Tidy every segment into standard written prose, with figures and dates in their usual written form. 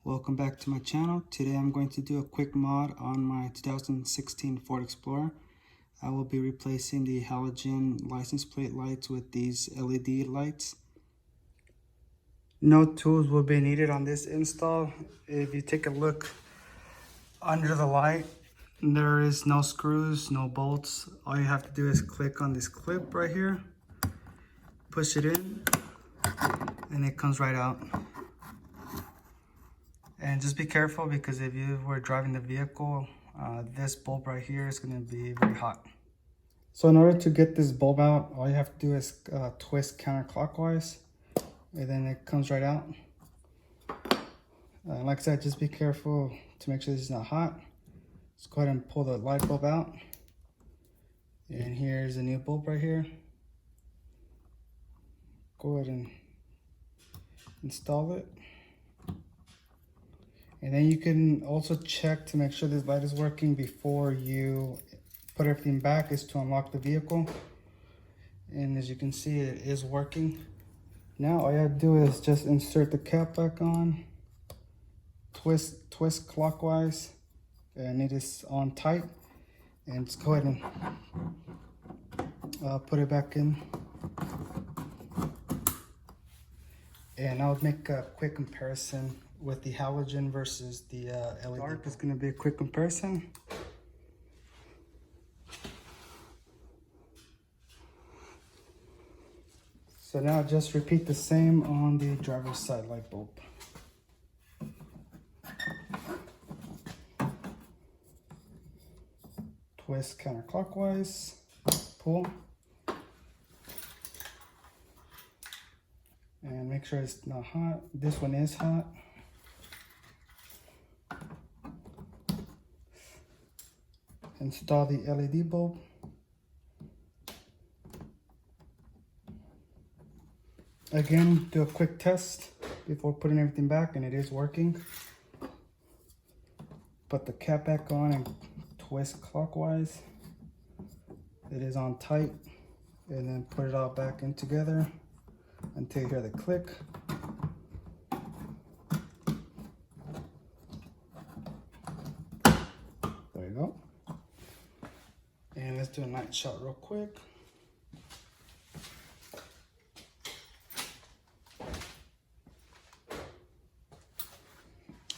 Welcome back to my channel. Today I'm going to do a quick mod on my 2016 Ford Explorer. I will be replacing the halogen license plate lights with these LED lights. No tools will be needed on this install. If you take a look under the light, there is no screws, no bolts. All you have to do is click on this clip right here, push it in, and it comes right out. And just be careful, because if you were driving the vehicle, this bulb right here is going to be very hot. So in order to get this bulb out, all you have to do is twist counterclockwise, and then it comes right out. Like I said, just be careful to make sure this is not hot. Let's go ahead and pull the light bulb out. And here's a new bulb right here. Go ahead and install it. And then you can also check to make sure this light is working before you put everything back, is to unlock the vehicle. And as you can see, it is working. Now all you have to do is just insert the cap back on, twist clockwise, and it is on tight. And just go ahead and put it back in. And I'll make a quick comparison with the halogen versus the LED. Dark is going to be a quick comparison. So now just repeat the same on the driver's side light bulb. Twist counterclockwise, pull, and make sure it's not hot. This one is hot. Install the LED bulb. Again, do a quick test before putting everything back, and it is working. Put the cap back on and twist clockwise. It is on tight, and then put it all back in together until you hear the click. There you go. And let's do a night shot real quick.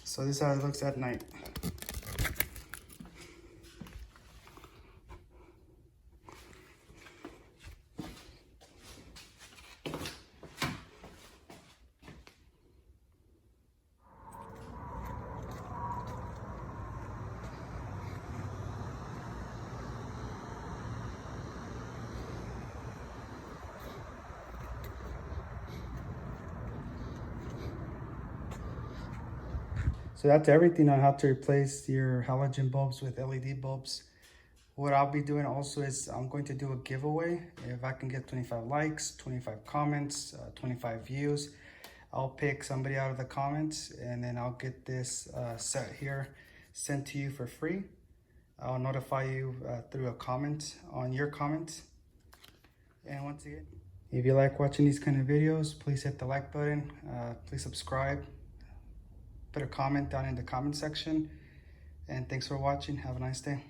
So this is how it looks at night. So that's everything on how to replace your halogen bulbs with LED bulbs. What I'll be doing also is I'm going to do a giveaway. If I can get 25 likes, 25 comments, 25 views, I'll pick somebody out of the comments, and then I'll get this set here sent to you for free. I'll notify you through a comment on your comments. And once again, if you like watching these kind of videos, please hit the like button, please subscribe. Put a comment down in the comment section, and thanks for watching. Have a nice day.